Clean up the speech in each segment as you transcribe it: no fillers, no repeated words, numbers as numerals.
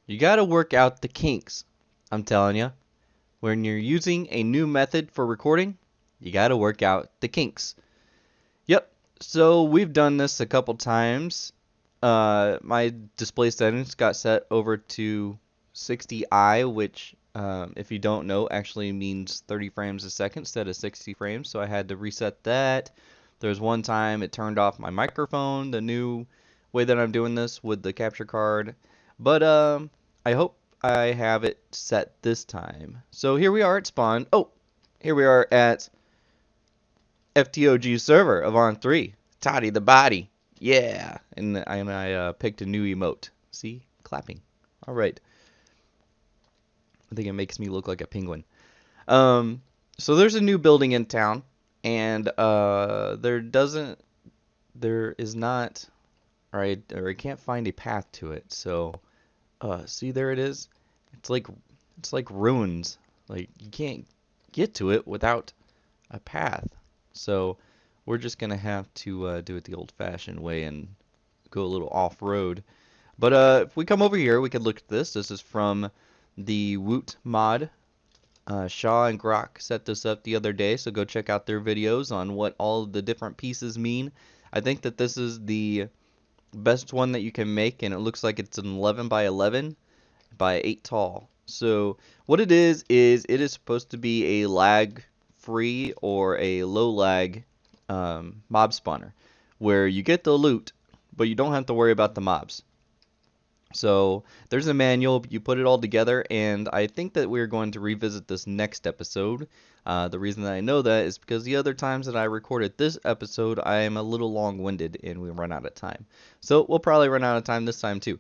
You gotta work out the kinks. I'm telling you. When you're using a new method for recording, you gotta work out the kinks. Yep. So we've done this a couple times. My display settings got set over to 60i, which, if you don't know, actually means 30 frames a second instead of 60 frames. So I had to reset that. There's one time it turned off my microphone, the new way that I'm doing this with the capture card. But I hope I have it set this time. So here we are at spawn. Oh, here we are at Ftog server, Avant 3. ToddytheBody. Yeah. And I picked a new emote. See? Clapping. Alright. I think it makes me look like a penguin. So there's a new building in town. And there is not, or I can't find a path to it. So, see, there it is. It's like ruins. Like you can't get to it without a path. So we're just gonna have to do it the old-fashioned way and go a little off-road. But if we come over here, we could look at this. This is from the Woot mod. Shaw and Grok set this up the other day, so go check out their videos on what all of the different pieces mean. I think that this is the best one that you can make, and it looks like it's an 11 by 11 by 8 tall. So what it is it is supposed to be a lag-free or a low-lag mob spawner, where you get the loot, but you don't have to worry about the mobs. So there's a manual, you put it all together, and I think that we're going to revisit this next episode. The reason that I know that is because the other times that I recorded this episode, I am a little long-winded and we run out of time. So we'll probably run out of time this time too.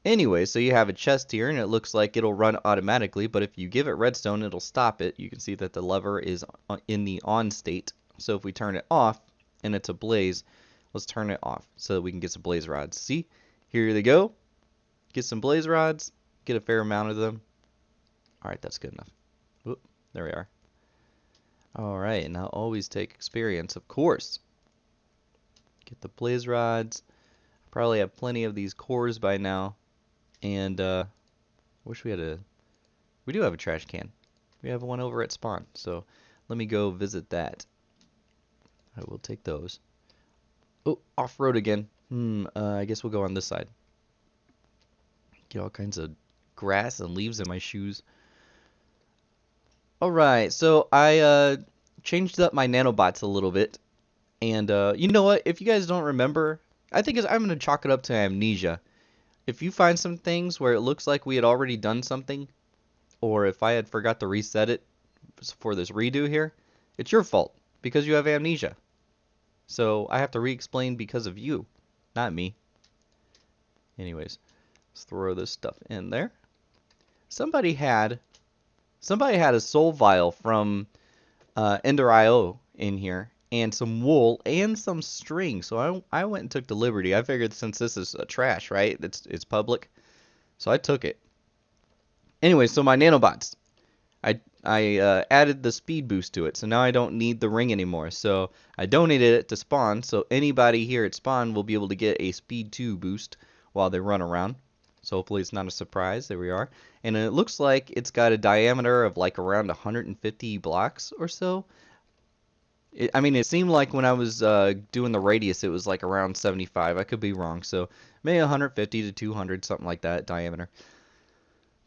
Anyway, so you have a chest here, and it looks like it'll run automatically, but if you give it redstone, it'll stop it. You can see that the lever is in the on state. So if we turn it off, and it's ablaze, let's turn it off so that we can get some blaze rods. See? Here they go. Get some blaze rods, get a fair amount of them. Alright, that's good enough. Whoop, there we are. Alright, now always take experience, of course. Get the blaze rods. Probably have plenty of these cores by now. And, wish we had we do have a trash can. We have one over at spawn, so let me go visit that. I will take those. Oh, off-road again. I guess we'll go on this side. Get all kinds of grass and leaves in my shoes. Alright, so I changed up my nanobots a little bit. And you know what? If you guys don't remember, I'm going to chalk it up to amnesia. If you find some things where it looks like we had already done something, or if I had forgot to reset it for this redo here, it's your fault, because you have amnesia. So I have to re-explain because of you, not me. Anyways. Let's throw this stuff in there. Somebody had a soul vial from Ender.io in here, and some wool and some string. So I went and took the liberty. I figured since this is trash, right? It's public, so I took it. Anyway, so my nanobots, I added the speed boost to it, so now I don't need the ring anymore. So I donated it to spawn, so anybody here at spawn will be able to get a speed 2 boost while they run around. So hopefully it's not a surprise. There we are. And it looks like it's got a diameter of like around 150 blocks or so. I mean, it seemed like when I was doing the radius, it was like around 75. I could be wrong. So maybe 150 to 200, something like that diameter.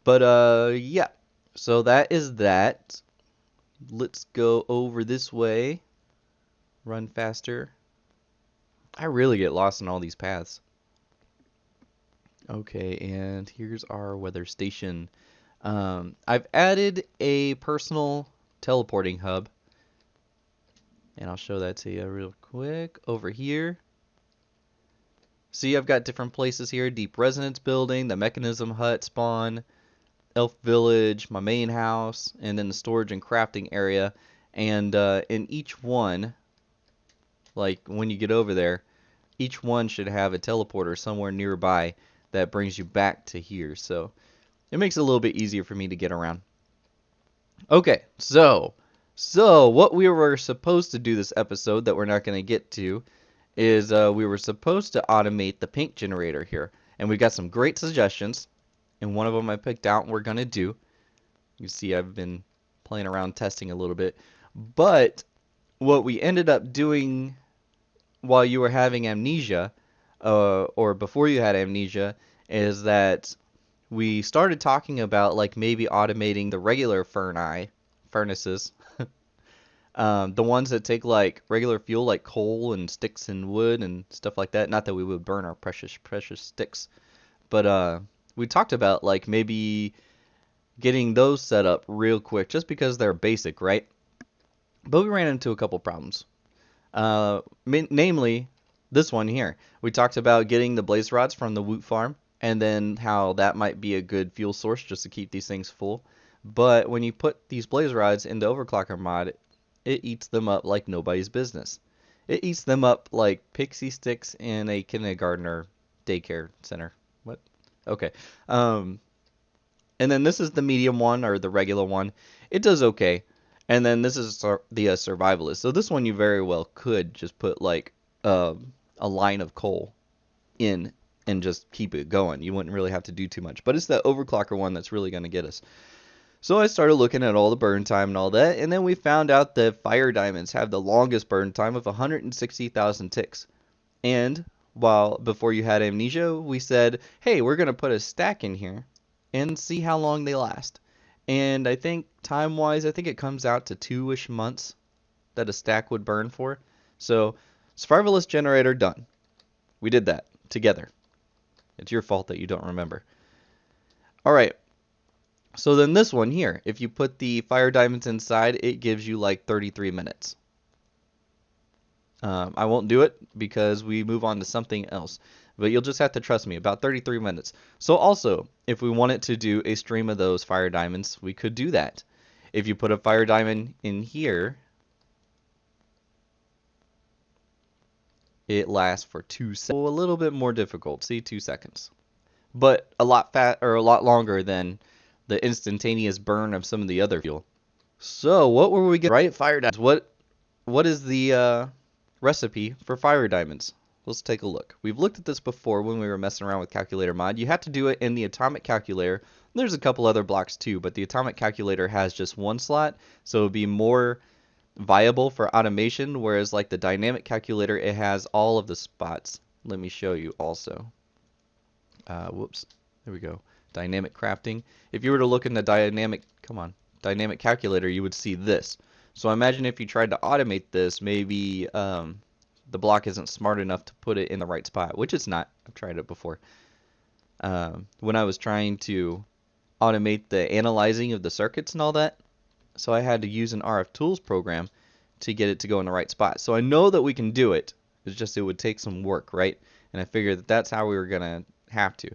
But yeah. So that is that. Let's go over this way. Run faster. I really get lost in all these paths. Okay, and here's our weather station. I've added a personal teleporting hub, and I'll show that to you real quick over here. See, I've got different places here: Deep Resonance Building, the Mechanism Hut spawn, Elf Village, my main house, and then the storage and crafting area. And in each one, like when you get over there, each one should have a teleporter somewhere nearby that brings you back to here. So it makes it a little bit easier for me to get around. Okay, so what we were supposed to do this episode that we're not going to get to is we were supposed to automate the paint generator here. And we got some great suggestions. and one of them I picked out we're going to do. You see I've been playing around testing a little bit. But what we ended up doing while you were having amnesia, or before you had amnesia, is that we started talking about like maybe automating the regular furnaces, the ones that take like regular fuel like coal and sticks and wood and stuff like that. Not that we would burn our precious sticks, but we talked about like maybe getting those set up real quick just because they're basic, right? But we ran into a couple problems. Namely, this one here. We talked about getting the blaze rods from the Woot farm, and then how that might be a good fuel source just to keep these things full. But when you put these blaze rods in the overclocker mod, it eats them up like nobody's business. It eats them up like pixie sticks in a kindergartner daycare center. What? Okay. And then this is the medium one, or the regular one. It does okay. And then this is the survivalist. So this one you very well could just put like a line of coal in and just keep it going. You wouldn't really have to do too much. But it's the overclocker one that's really going to get us. So I started looking at all the burn time and all that, and then we found out that fire diamonds have the longest burn time of 160,000 ticks. And while before you had amnesia, we said, hey, we're going to put a stack in here and see how long they last. And I think time-wise, I think it comes out to 2-ish months that a stack would burn for. So, survivalist generator done. We did that together. It's your fault that you don't remember. Alright, so then this one here, if you put the fire diamonds inside, it gives you like 33 minutes. I won't do it because we move on to something else. But you'll just have to trust me, about 33 minutes. So also, if we wanted to do a stream of those fire diamonds, we could do that. If you put a fire diamond in here, it lasts for 2 seconds. So a little bit more difficult, see, 2 seconds. But a lot longer than the instantaneous burn of some of the other fuel. So what were we getting? Right, fire diamonds. What is the recipe for fire diamonds? Let's take a look. We've looked at this before when we were messing around with calculator mod. You have to do it in the atomic calculator. There's a couple other blocks too, but the atomic calculator has just one slot, so it would be more viable for automation, whereas like the dynamic calculator, it has all of the spots. Let me show you also. Whoops. There we go. Dynamic crafting. If you were to look in the dynamic calculator, you would see this. So imagine if you tried to automate this, maybe the block isn't smart enough to put it in the right spot, which it's not. I've tried it before. When I was trying to automate the analyzing of the circuits and all that, so I had to use an RF Tools program to get it to go in the right spot. So I know that we can do it. It's just it would take some work, right? And I figured that that's how we were gonna have to.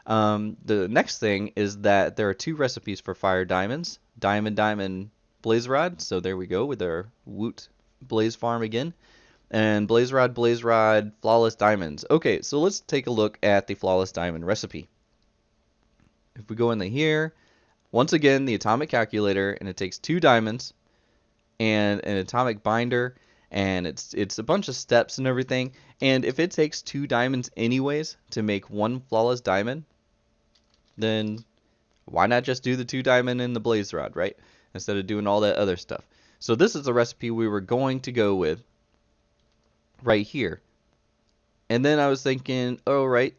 The next thing is that there are 2 recipes for fire diamonds. Diamond blaze rod. So there we go with our Woot blaze farm again. And blaze rod, flawless diamonds. Okay, so let's take a look at the flawless diamond recipe. If we go into here, once again, the atomic calculator, and it takes 2 diamonds and an atomic binder, and it's a bunch of steps and everything. And if it takes 2 diamonds anyways to make 1 flawless diamond, then why not just do the 2 diamond and the blaze rod, right? Instead of doing all that other stuff. So this is the recipe we were going to go with right here. And then I was thinking, oh right,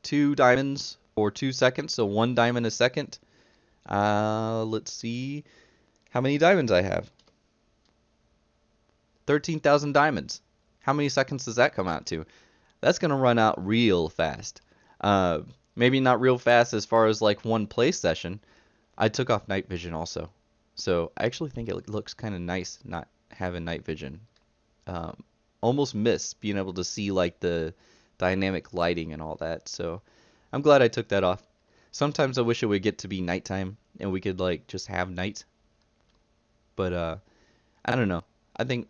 2 diamonds for 2 seconds, so 1 diamond a second. Let's see how many diamonds I have. 13,000 diamonds. How many seconds does that come out to? That's gonna run out real fast. Maybe not real fast as far as like 1 play session. I took off night vision also, so I actually think it looks kind of nice not having night vision. Almost miss being able to see like the dynamic lighting and all that, so I'm glad I took that off. Sometimes I wish it would get to be nighttime and we could like just have night, but I don't know. I think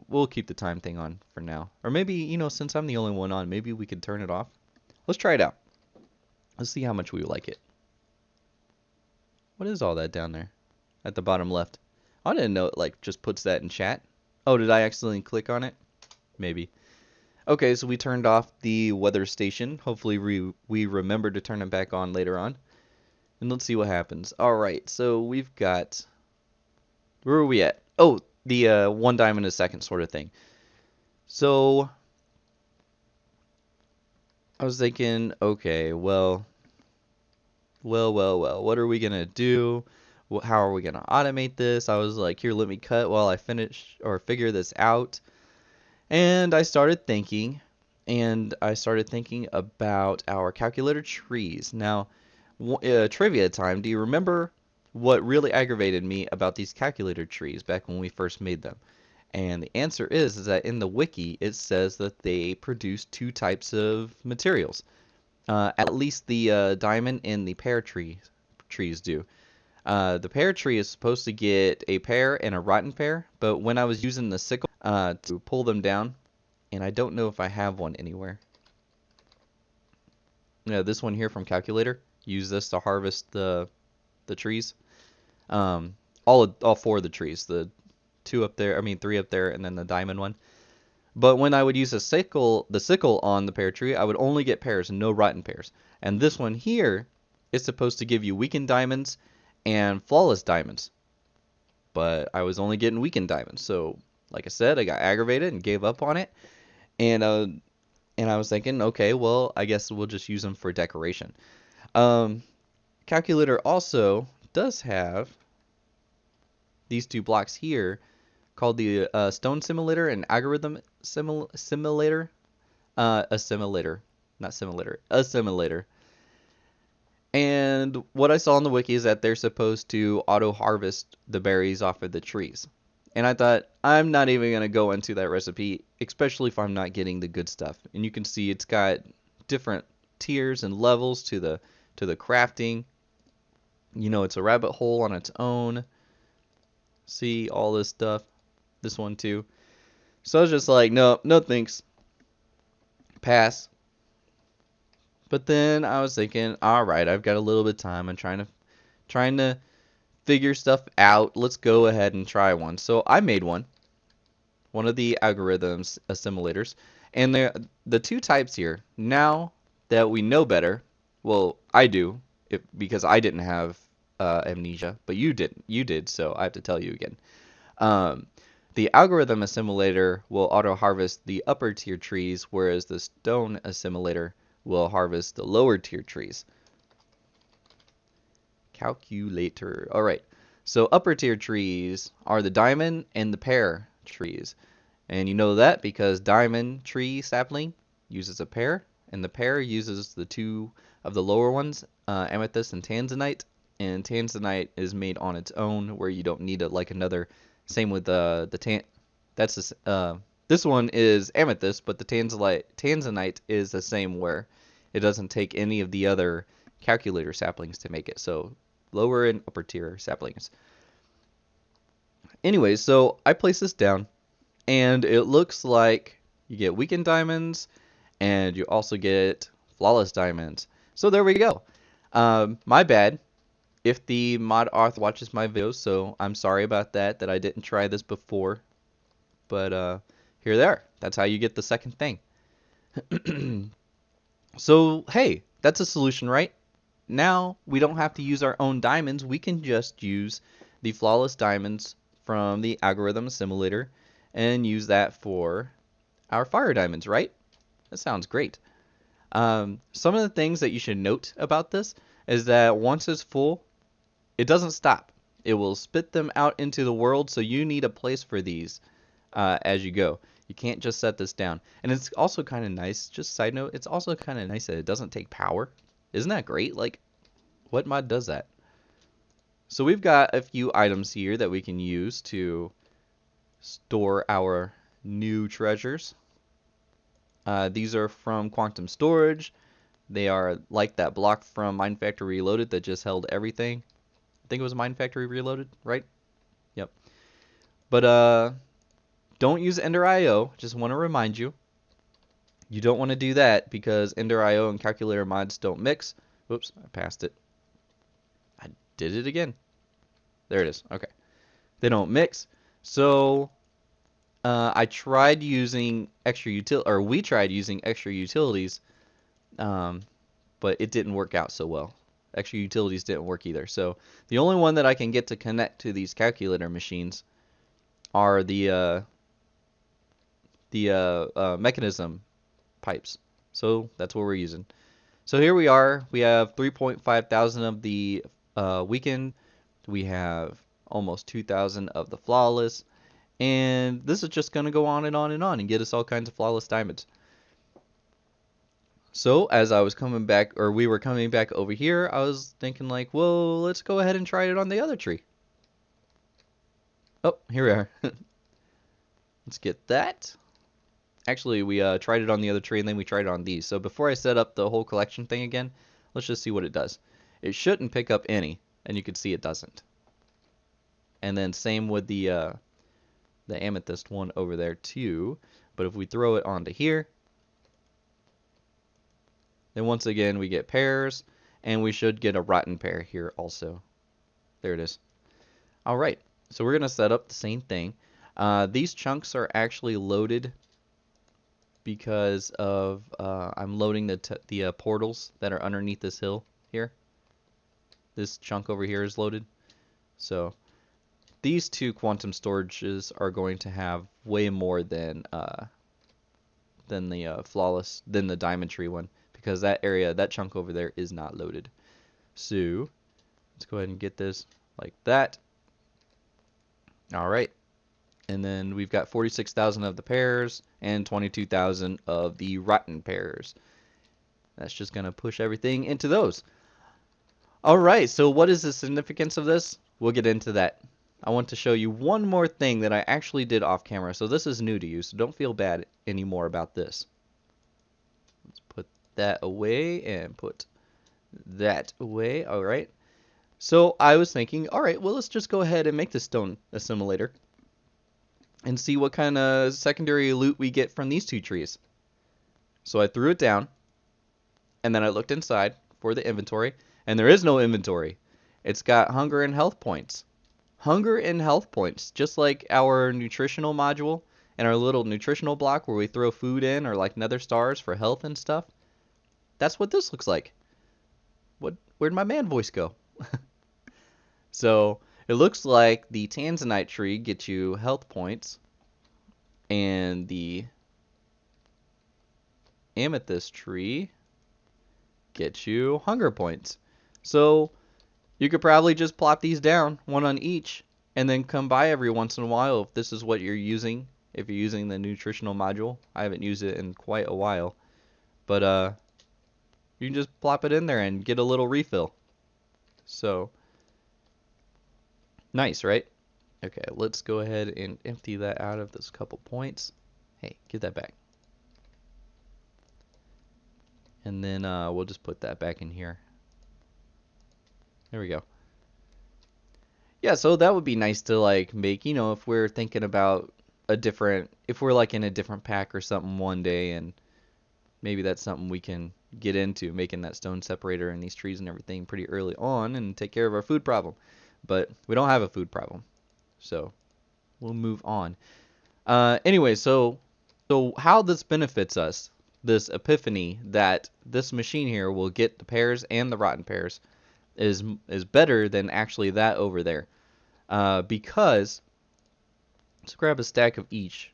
we'll keep the time thing on for now, or maybe, you know, since I'm the only one on, maybe we could turn it off. Let's try it out. Let's see how much we like it. What is all that down there at the bottom left? I didn't know it like just puts that in chat. Oh, did I accidentally click on it? Maybe. Okay, so we turned off the weather station. Hopefully we remember to turn it back on later on. And let's see what happens. Alright, so we've got... Where are we at? Oh, the 1 diamond a second sort of thing. So, I was thinking, okay, well, what are we going to do? How are we going to automate this? I was like, here, let me cut while I finish or figure this out. And I started thinking, about our calculator trees. Now, trivia time, do you remember what really aggravated me about these calculator trees back when we first made them? And the answer is that in the wiki it says that they produce 2 types of materials. At least the diamond and the pear trees do. The pear tree is supposed to get a pear and a rotten pear, but when I was using the sickle to pull them down, and I don't know if I have one anywhere. Yeah, this one here from Calculator. Use this to harvest the trees. All 4 of the trees. The 2 up there, 3 up there, and then the diamond one. But when I would use the sickle on the pear tree, I would only get pears and no rotten pears. And this one here is supposed to give you weakened diamonds and flawless diamonds. But I was only getting weakened diamonds. So, like I said, I got aggravated and gave up on it. And I was thinking, okay, well, I guess we'll just use them for decoration. Calculator also does have these 2 blocks here called the stone simulator and algorithm simulator. Assimilator, not simulator, assimilator. And what I saw on the wiki is that they're supposed to auto harvest the berries off of the trees. And I thought, I'm not even going to go into that recipe, especially if I'm not getting the good stuff. And you can see it's got different tiers and levels to the crafting. You know, it's a rabbit hole on its own. See all this stuff. This one too. So I was just like, no thanks. Pass. But then I was thinking, all right, I've got a little bit of time. I'm trying to figure stuff out. Let's go ahead and try one. So I made one of the algorithms assimilators, and the 2 types here. Now that we know better, well, I do, because I didn't have amnesia, but you did, so I have to tell you again. The algorithm assimilator will auto harvest the upper tier trees, whereas the stone assimilator will harvest the lower tier trees. Calculator. Alright, so upper tier trees are the diamond and the pear trees. And you know that because diamond tree sapling uses a pear, and the pear uses the 2 of the lower ones, amethyst and tanzanite. And tanzanite is made on its own, where you don't need another. Same with this one is amethyst, but the tanzanite is the same, where it doesn't take any of the other calculator saplings to make it. So lower and upper tier saplings. Anyways, so I place this down, and it looks like you get weakened diamonds, and you also get flawless diamonds. So there we go. My bad if the mod author watches my videos, so I'm sorry about that I didn't try this before. But here they are. That's how you get the second thing. So, hey, that's a solution, right? Now we don't have to use our own diamonds. We can just use the flawless diamonds from the algorithm simulator and use that for our fire diamonds, right? That sounds great. Some of the things that you should note about this is that once it's full, it doesn't stop. It will spit them out into the world, so you need a place for these as you go. You can't just set this down. And it's also kind of nice, just side note, it's also kind of nice that it doesn't take power. Isn't that great? Like, what mod does that? So we've got a few items here that we can use to store our new treasures. These are from Quantum Storage. They are like that block from Mine Factory Reloaded that just held everything. I think it was Mine Factory Reloaded, right? Yep. But don't use Ender IO. Just want to remind you. You don't want to do that because Ender IO and calculator mods don't mix. Whoops, I passed it. I did it again. There it is. Okay. They don't mix. So I tried using we tried using extra utilities, but it didn't work out so well. extra utilities didn't work either. So the only one that I can get to connect to these calculator machines are the mechanism pipes. So that's what we're using. So here we are. We have 3.5 thousand of the weakened. We have almost 2,000 of the flawless. And this is just going to go on and on and on and get us all kinds of flawless diamonds. So as I was coming back, or we were coming back over here, I was thinking like, well, let's go ahead and try it on the other tree. Oh, here we are. Let's get that. Actually, we tried it on the other tree, and then we tried it on these. So before I set up the whole collection thing again, let's just see what it does. It shouldn't pick up any, and you can see it doesn't. And then same with the amethyst one over there too. But if we throw it onto here, then once again we get pairs, and we should get a rotten pair here also. There it is. All right, so we're gonna set up the same thing. These chunks are actually loaded because of I'm loading the portals that are underneath this hill here. This chunk over here is loaded. So these two quantum storages are going to have way more than the flawless, than the diamond tree one, because that area, that chunk over there is not loaded. So let's go ahead and get this like that. All right. And then we've got 46,000 of the pairs and 22,000 of the rotten pairs. That's just going to push everything into those. All right, so what is the significance of this? We'll get into that. I want to show you one more thing that I actually did off camera. So this is new to you, so don't feel bad anymore about this. Let's put that away and put that away. All right. So I was thinking, all right, well, let's just go ahead and make this stone assimilator and see what kind of secondary loot we get from these two trees. So I threw it down, and then I looked inside for the inventory, and there is no inventory. It's got hunger and health points. Hunger and health points, just like our nutritional module and our little nutritional block where we throw food in, or like nether stars for health and stuff. That's what this looks like. Where'd my man voice go? So it looks like the tanzanite tree gets you health points, and the amethyst tree gets you hunger points. So you could probably just plop these down, one on each, and then come by every once in a while if this is what you're using. If you're using the nutritional module, I haven't used it in quite a while, but you can just plop it in there and get a little refill. So nice, right? Okay, let's go ahead and empty that out of those couple points. Hey, get that back. And then we'll just put that back in here. There we go. Yeah, so that would be nice to like make, you know, if we're thinking about a different, if we're like in a different pack or something one day, and maybe that's something we can get into, making that stone separator and these trees and everything pretty early on and take care of our food problem. But we don't have a food problem, so we'll move on. Anyway, so how this benefits us, this epiphany that this machine here will get the pairs and the rotten pairs, is better than actually that over there, because let's grab a stack of each.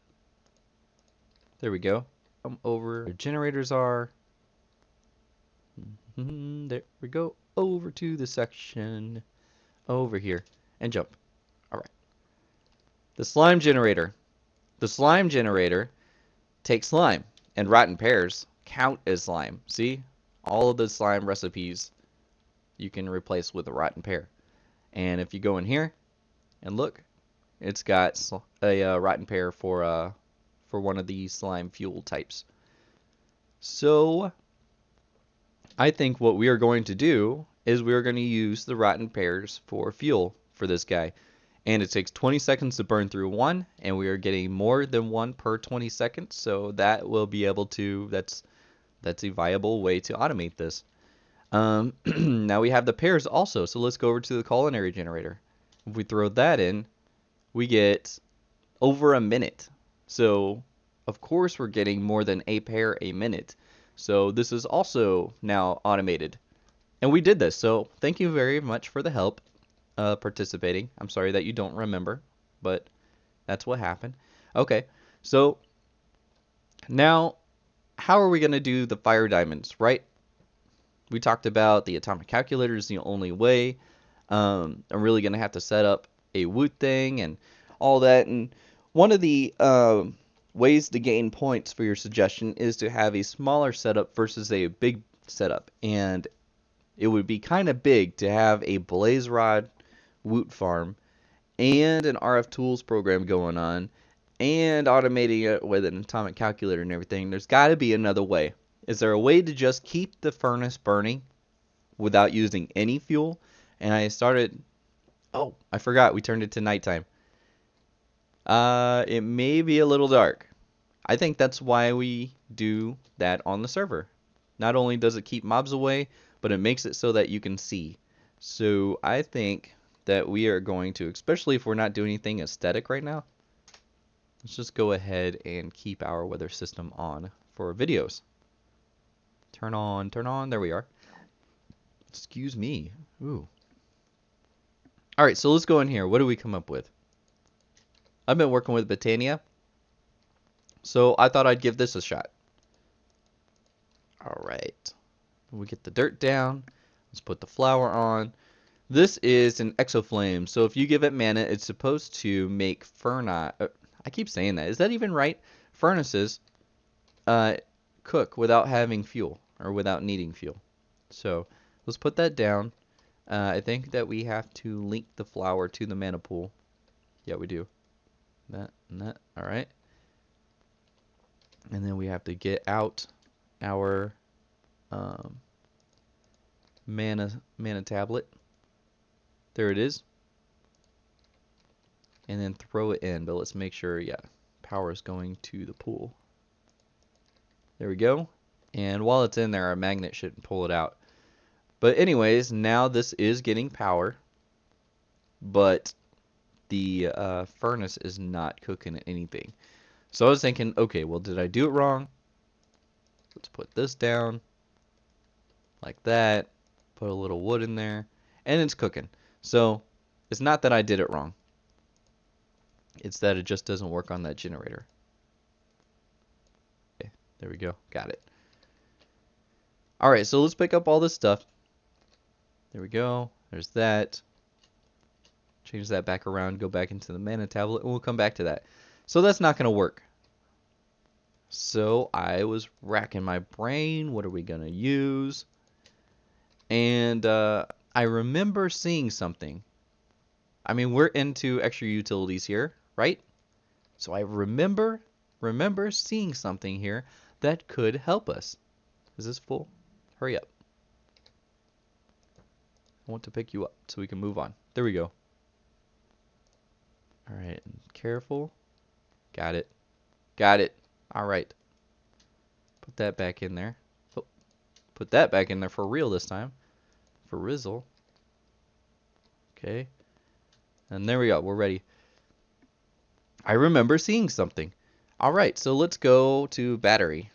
There we go. Come over where generators are. There we go. Over to the section over here and jump. All right. The slime generator. The slime generator takes slime, and rotten pairs count as slime. See? All of the slime recipes you can replace with a rotten pair. And if you go in here and look, it's got a rotten pair for one of these slime fuel types. So I think what we are going to do is we're going to use the rotten pairs for fuel for this guy. And it takes 20 seconds to burn through one, and we are getting more than one per 20 seconds, so that will be able to, that's a viable way to automate this. Now we have the pairs also, so let's go over to the culinary generator. If we throw that in, we get over a minute. So of course we're getting more than a pair a minute. So this is also now automated. And we did this, so thank you very much for the help participating. I'm sorry that you don't remember, but that's what happened. Okay, so now how are we going to do the fire diamonds, right? We talked about the atomic calculator is the only way. I'm really going to have to set up a woot thing and all that. And one of the ways to gain points for your suggestion is to have a smaller setup versus a big setup. And it would be kind of big to have a blaze rod woot farm and an RF tools program going on and automating it with an atomic calculator and everything. There's got to be another way. Is there a way to just keep the furnace burning without using any fuel? And I started, oh, I forgot, we turned it to nighttime. It may be a little dark. I think that's why we do that on the server. Not only does it keep mobs away, but it makes it so that you can see. So I think that we are going to, especially if we're not doing anything aesthetic right now, let's just go ahead and keep our weather system on for videos. Turn on, there we are. Excuse me. Ooh. Alright, so let's go in here. What do we come up with? I've been working with Botania, so I thought I'd give this a shot. Alright. We get the dirt down. Let's put the flour on. This is an exoflame, so if you give it mana, it's supposed to make I keep saying that. Is that even right? Furnaces cook without having fuel, or without needing fuel. So let's put that down. I think that we have to link the flour to the mana pool. Yeah, we do. That and that. Alright. And then we have to get out our mana tablet. There it is. And then throw it in, but let's make sure, yeah, power is going to the pool. There we go. And while it's in there, our magnet shouldn't pull it out. But anyways, now this is getting power, but the furnace is not cooking anything. So I was thinking, okay, well, did I do it wrong? Let's put this down like that. Put a little wood in there, and it's cooking. So it's not that I did it wrong. It's that it just doesn't work on that generator. Okay, there we go. Got it. Alright, so let's pick up all this stuff. There we go. There's that. Change that back around, go back into the mana tablet, and we'll come back to that. So that's not going to work. So I was racking my brain. What are we going to use? And I remember seeing something. I mean, we're into extra utilities here, right? So I remember seeing something here that could help us. Is this full? Hurry up. I want to pick you up so we can move on. There we go. Alright, careful. Got it. Got it. Alright. Put that back in there. Oh, put that back in there for real this time. For Rizzle. Okay. And there we go. We're ready. I remember seeing something. Alright, so let's go to battery.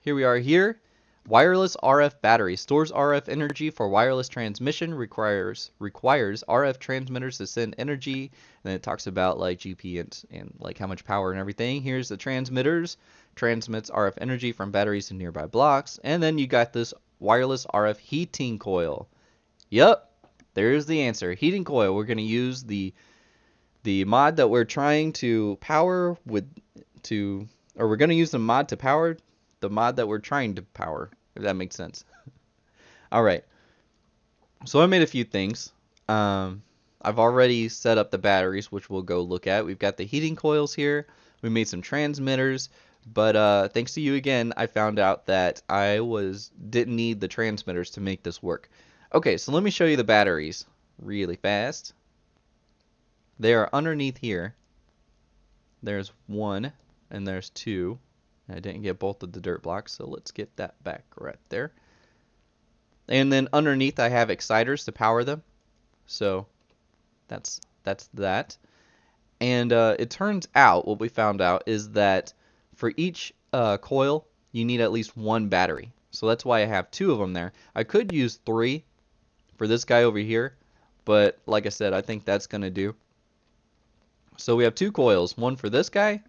Here we are here. Wireless RF battery. Stores RF energy for wireless transmission. Requires RF transmitters to send energy. And then it talks about like GP and like how much power and everything. Here's the transmitters. Transmits RF energy from batteries to nearby blocks. And then you got this wireless RF heating coil. Yep, there's the answer. Heating coil. We're going to use the mod that we're trying to power with or we're going to use the mod to power the mod that we're trying to power, if that makes sense. Alright, so I made a few things. I've already set up the batteries, which we'll go look at. We've got the heating coils here. We made some transmitters, but thanks to you again, I found out that I didn't need the transmitters to make this work. Okay, so let me show you the batteries really fast. They are underneath here. There's one, and there's two. I didn't get both of the dirt blocks, so let's get that back right there. And then underneath I have exciters to power them. So that's that. And it turns out, what we found out is that for each coil, you need at least one battery. So that's why I have 2 of them there. I could use 3 for this guy over here, but like I said, I think that's going to do. So we have 2 coils, one for this guy,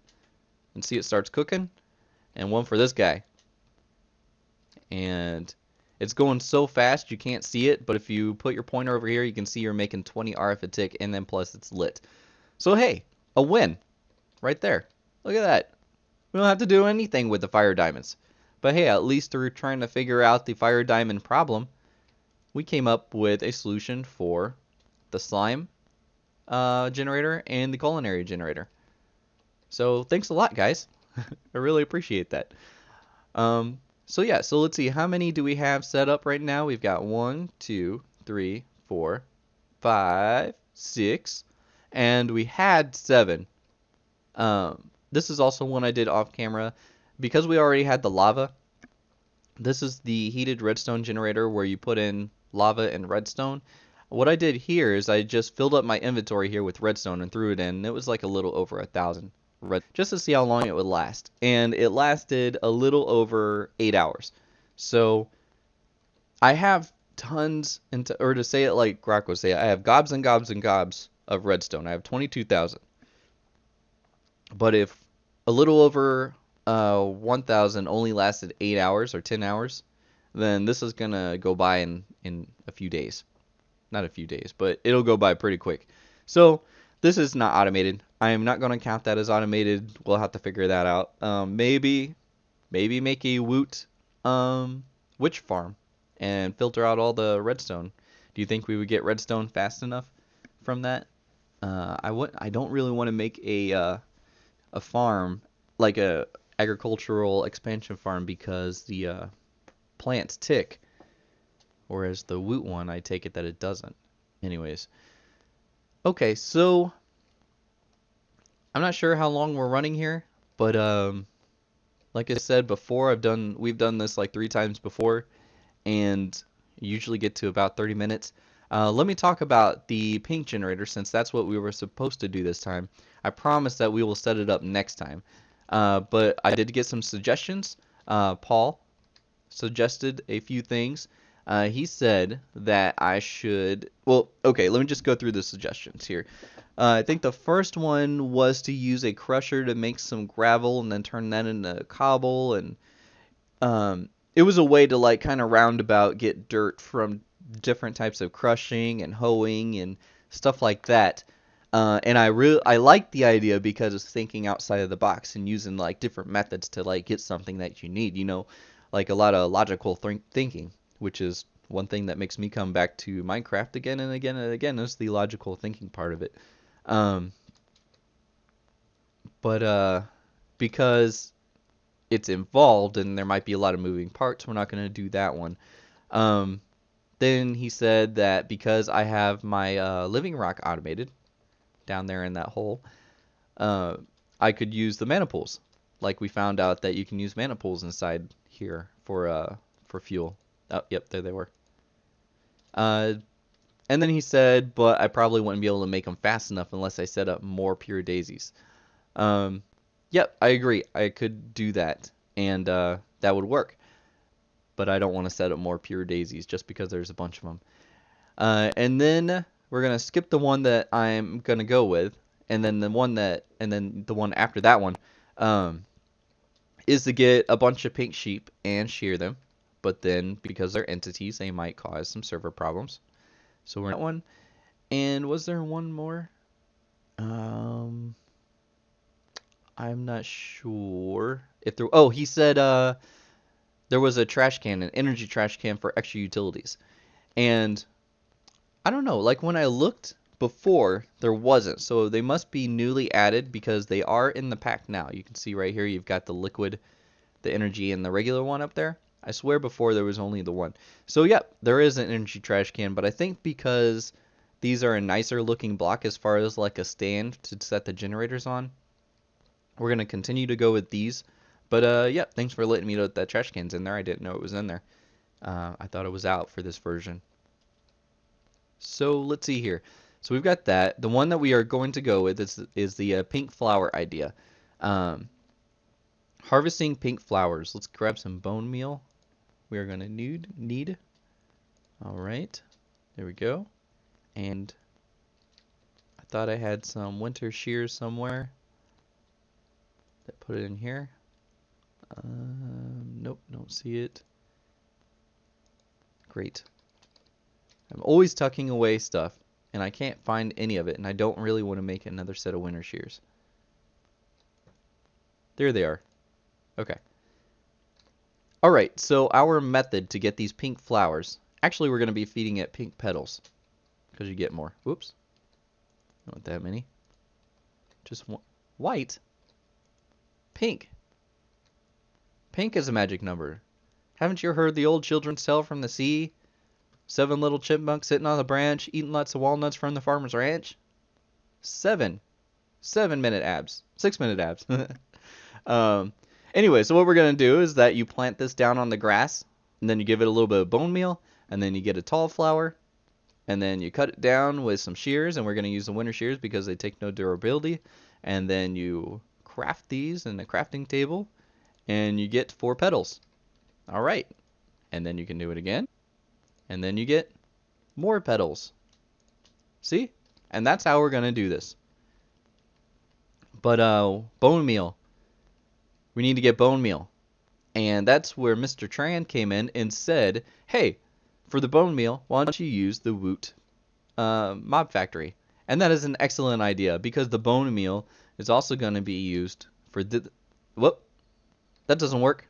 and see it starts cooking, and one for this guy. And it's going so fast you can't see it, but if you put your pointer over here, you can see you're making 20 RF a tick, and then plus it's lit. So hey, a win right there. Look at that. We don't have to do anything with the fire diamonds. But hey, at least through trying to figure out the fire diamond problem, we came up with a solution for the slime generator and the culinary generator. So thanks a lot, guys. I really appreciate that. So yeah, so let's see, how many do we have set up right now? We've got 1, 2, 3, 4, 5, 6, and we had 7. This is also one I did off camera. Because we already had the lava, this is the heated redstone generator where you put in lava and redstone. What I did here is I just filled up my inventory here with redstone and threw it in. It was like a little over 1,000 just to see how long it would last. And it lasted a little over 8 hours. So I have tons, or to say it like Grok would say, I have gobs and gobs and gobs of redstone. I have 22,000. But if a little over 1,000 only lasted 8 hours or 10 hours, then this is going to go by in a few days. Not a few days, but it'll go by pretty quick. So this is not automated. I am not going to count that as automated. We'll have to figure that out. Maybe make a woot witch farm and filter out all the redstone. Do you think we would get redstone fast enough from that? I don't really want to make a farm, like a agricultural expansion farm, because the plants tick, whereas the woot one, I take it that it doesn't. Anyways, okay, so I'm not sure how long we're running here, but like I said before, we've done this like 3 times before, and usually get to about 30 minutes. Let me talk about the pink generator, since that's what we were supposed to do this time. I promise that we will set it up next time. But I did get some suggestions. Paul suggested a few things. He said that I should... Well, okay, let me just go through the suggestions here. I think the first one was to use a crusher to make some gravel and then turn that into cobble, and it was a way to like kind of roundabout get dirt from different types of crushing and hoeing and stuff like that. And I liked the idea because it's thinking outside of the box and using like different methods to like get something that you need, like a lot of logical thinking, which is one thing that makes me come back to Minecraft again and again and again, is the logical thinking part of it. But because it's involved and there might be a lot of moving parts, we're not going to do that one. Then he said that because I have my living rock automated down there in that hole, I could use the mana pools. Like we found out that you can use mana pools inside here for fuel. Oh, yep, there they were. And then he said, but I probably wouldn't be able to make them fast enough unless I set up more pure daisies. Yep, I agree. I could do that, and that would work. But I don't want to set up more pure daisies just because there's a bunch of them. And then we're gonna skip the one that I'm gonna go with, and then the one after that one is to get a bunch of pink sheep and shear them. But then because they're entities, they might cause some server problems. So we're in that one. And was there one more? I'm not sure if there. Oh, he said there was a trash can, an energy trash can for extra utilities. And I don't know, like when I looked before, there wasn't. So they must be newly added because they are in the pack now. You can see right here you've got the liquid, the energy, and the regular one up there. I swear before there was only the one. So yep, there is an energy trash can, but I think because these are a nicer looking block as far as like a stand to set the generators on, we're going to continue to go with these. But yeah, thanks for letting me know that trash can's in there. I didn't know it was in there. I thought it was out for this version. So let's see here. So we've got that. The one that we are going to go with is the pink flower idea. Harvesting pink flowers. Let's grab some bone meal. we are going to need. All right, there we go. And I thought I had some winter shears somewhere. That put it in here. Nope, don't see it. Great. I'm always tucking away stuff, and I can't find any of it, and I don't really want to make another set of winter shears. There they are. Okay. Alright, so our method to get these pink flowers, actually we're going to be feeding it pink petals, because you get more. Whoops. Not that many. Just one. White? Pink. Pink is a magic number. Haven't you heard the old children's tale from the sea? 7 little chipmunks sitting on the branch, eating lots of walnuts from the farmer's ranch? 7. 7-minute abs. 6-minute abs. Anyway, so what we're going to do is that you plant this down on the grass, and then you give it a little bit of bone meal, and then you get a tall flower, and then you cut it down with some shears, and we're going to use the winter shears because they take no durability, and then you craft these in a crafting table, and you get 4 petals. All right, and then you can do it again, and then you get more petals. See? And that's how we're going to do this. But bone meal. We need to get bone meal. And that's where Mr. Tran came in and said, hey, for the bone meal, why don't you use the Woot mob factory? And that is an excellent idea because the bone meal is also going to be used for the... Whoop. That doesn't work.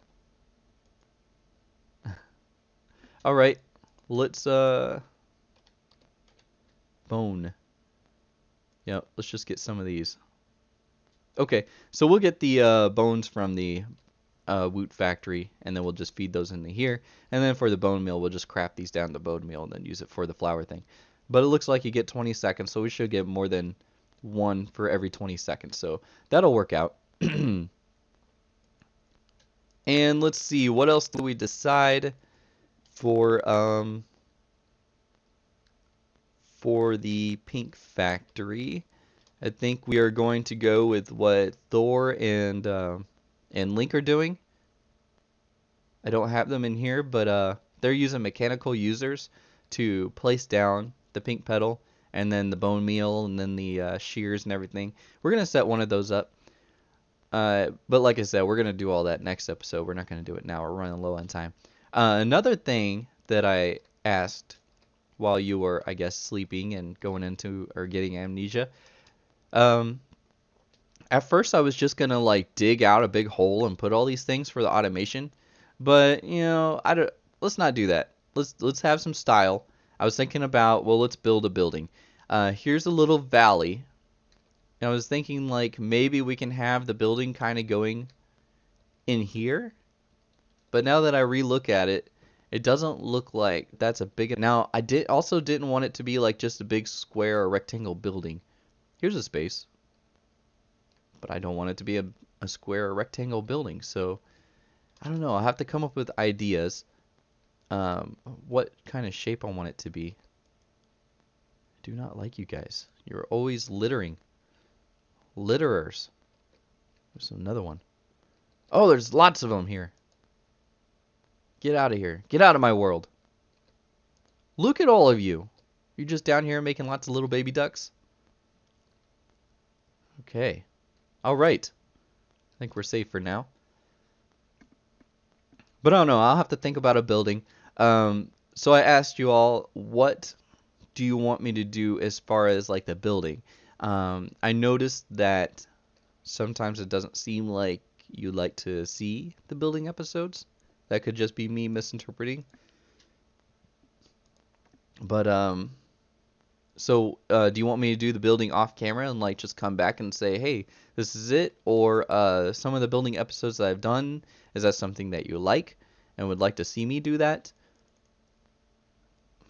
Alright. Let's... Bone. Yeah, let's just get some of these. Okay, so we'll get the bones from the Woot factory, and then we'll just feed those into here. And then for the bone meal, we'll just craft these down to bone meal and then use it for the flour thing. But it looks like you get 20 seconds, so we should get more than 1 for every 20 seconds. So that'll work out. And let's see, what else do we decide for the pink factory? I think we are going to go with what Thor and Link are doing. I don't have them in here, but they're using mechanical users to place down the pink petal, and then the bone meal, and then the shears and everything. We're going to set one of those up. But like I said, we're going to do all that next episode. We're not going to do it now. We're running low on time. Another thing that I asked while you were, I guess, sleeping and going into or getting amnesia. At first I was just gonna like dig out a big hole and put all these things for the automation, but you know, let's not do that. Let's have some style. I was thinking about, well, let's build a building. Here's a little valley. And I was thinking like maybe we can have the building kind of going in here. But now that I relook at it, it doesn't look like that's a big... Now, I also didn't want it to be like just a big square or rectangle building. Here's a space. But I don't want it to be a square or rectangle building. So, I don't know. I'll have to come up with ideas. What kind of shape I want it to be. I do not like you guys. You're always littering. Litterers. There's another one. Oh, there's lots of them here. Get out of here. Get out of my world. Look at all of you. You're just down here making lots of little baby ducks. Okay. Alright. I think we're safe for now. But I don't know. I'll have to think about a building. So I asked you all, what do you want me to do as far as like the building? I noticed that sometimes it doesn't seem like you like to see the building episodes. That could just be me misinterpreting. But, so, do you want me to do the building off camera and, like, just come back and say, hey, this is it? Or, some of the building episodes that I've done, is that something that you like and would like to see me do that?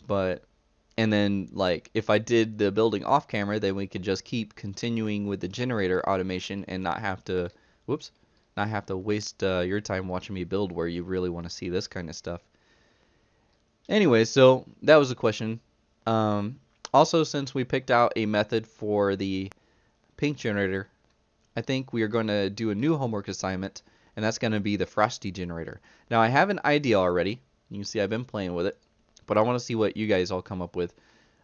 But, and then, like, if I did the building off camera, then we could just keep continuing with the generator automation and not have to, whoops, not have to waste your time watching me build where you really want to see this kind of stuff. Anyway, so that was a question. Also, since we picked out a method for the pink generator, I think we are going to do a new homework assignment, and that's going to be the frosty generator. Now, I have an idea already, You can see I've been playing with it, but I want to see what you guys all come up with.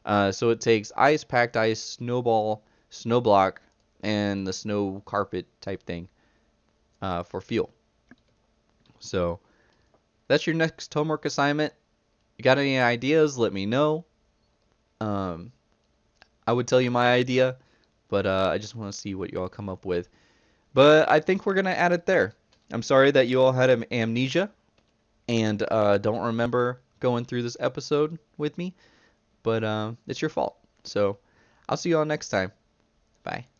So it takes ice, packed ice, snowball, snow block, and the snow carpet type thing for fuel. So that's your next homework assignment. You got any ideas? Let me know. Um, I would tell you my idea, but I just want to see what you all come up with. But I think we're gonna add it there. I'm sorry that you all had amnesia and don't remember going through this episode with me, but it's your fault. So I'll see you all next time. Bye.